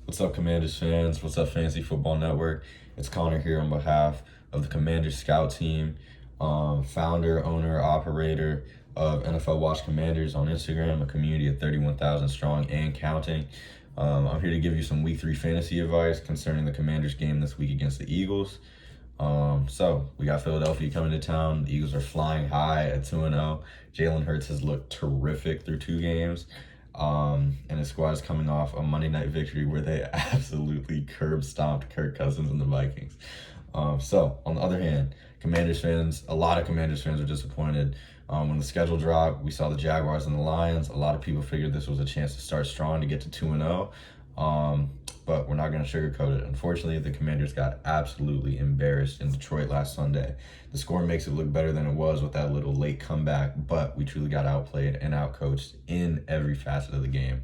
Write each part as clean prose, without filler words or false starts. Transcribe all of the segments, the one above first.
What's up, Commanders fans? What's up, Fantasy Football Network? It's Connor here on behalf of the Commanders Scout Team, founder, owner, operator of NFL Watch Commanders on Instagram, a community of 31,000 strong and counting. I'm here to give you some Week 3 fantasy advice concerning the Commanders game this week against the Eagles. So we got Philadelphia coming to town. The Eagles are flying high at 2-0. Jalen Hurts has looked terrific through 2 games. And his squad is coming off a Monday night victory where they absolutely curb stomped Kirk Cousins and the Vikings. So on the other hand, a lot of Commanders fans are disappointed. When the schedule dropped, we saw the Jaguars and the Lions. A lot of people figured this was a chance to start strong to get to 2-0. But we're not going to sugarcoat it. Unfortunately, the Commanders got absolutely embarrassed in Detroit last Sunday. The score makes it look better than it was with that little late comeback, but we truly got outplayed and outcoached in every facet of the game.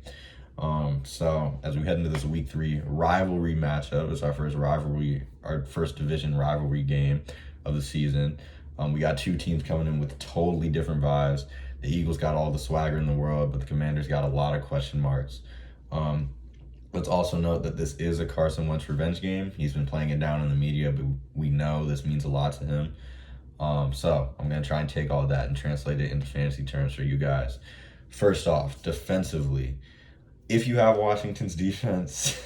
So as we head into this Week 3 rivalry matchup, it's our first division rivalry game of the season. We got 2 teams coming in with totally different vibes. The Eagles got all the swagger in the world, but the Commanders got a lot of question marks. Let's also note that this is a Carson Wentz revenge game. He's been playing it down in the media, but we know this means a lot to him. So I'm going to try and take all that and translate it into fantasy terms for you guys. First off, defensively, if you have Washington's defense,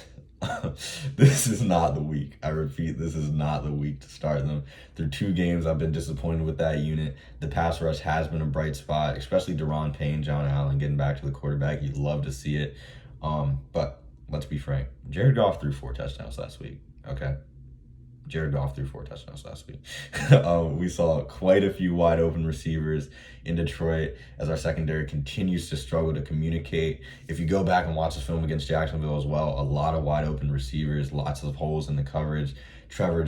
this is not the week. I repeat, this is not the week to start them. Through 2 games, I've been disappointed with that unit. The pass rush has been a bright spot, especially Daron Payne, John Allen getting back to the quarterback. You'd love to see it. But let's be frank. Jared Goff threw 4 touchdowns last week, okay? Jared Goff threw 4 touchdowns last week. We saw quite a few wide open receivers in Detroit as our secondary continues to struggle to communicate. If you go back and watch the film against Jacksonville as well, a lot of wide open receivers, lots of holes in the coverage. Trevor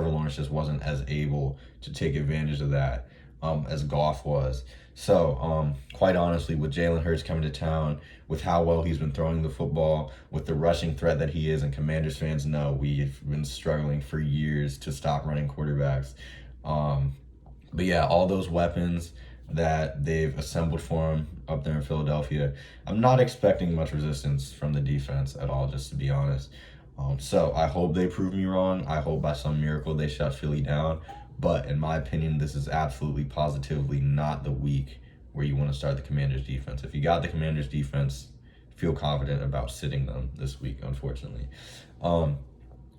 Lawrence just wasn't as able to take advantage of that as Goff was. So, quite honestly, with Jalen Hurts coming to town, with how well he's been throwing the football, with the rushing threat that he is, and Commanders fans know we've been struggling for years to stop running quarterbacks. But yeah, all those weapons that they've assembled for him up there in Philadelphia, I'm not expecting much resistance from the defense at all, just to be honest. So I hope they prove me wrong. I hope by some miracle they shut Philly down. But in my opinion, this is absolutely positively not the week where you want to start the Commanders defense. If you got the Commanders defense, feel confident about sitting them this week, unfortunately.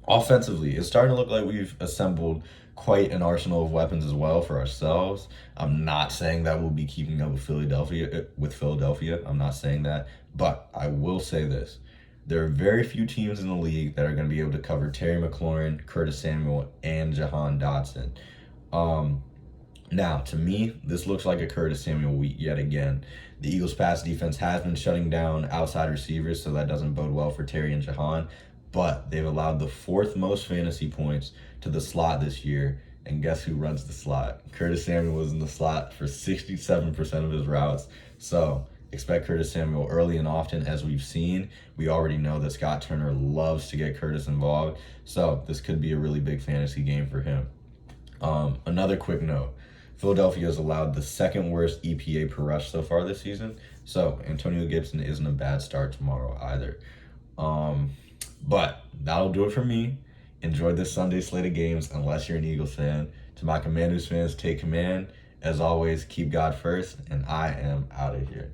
Offensively, it's starting to look like we've assembled quite an arsenal of weapons as well for ourselves. I'm not saying that we'll be keeping up with Philadelphia. I'm not saying that. But I will say this. There are very few teams in the league that are going to be able to cover Terry McLaurin, Curtis Samuel, and Jahan Dotson. Now, to me, this looks like a Curtis Samuel week yet again. The Eagles' pass defense has been shutting down outside receivers, so that doesn't bode well for Terry and Jahan. But they've allowed the 4th most fantasy points to the slot this year. And guess who runs the slot? Curtis Samuel was in the slot for 67% of his routes. So expect Curtis Samuel early and often, as we've seen. We already know that Scott Turner loves to get Curtis involved, so this could be a really big fantasy game for him. Another quick note, Philadelphia has allowed the 2nd worst EPA per rush so far this season, so Antonio Gibson isn't a bad start tomorrow either. But that'll do it for me. Enjoy this Sunday slate of games unless you're an Eagles fan. To my Commanders fans, take command. As always, keep God first, and I am out of here.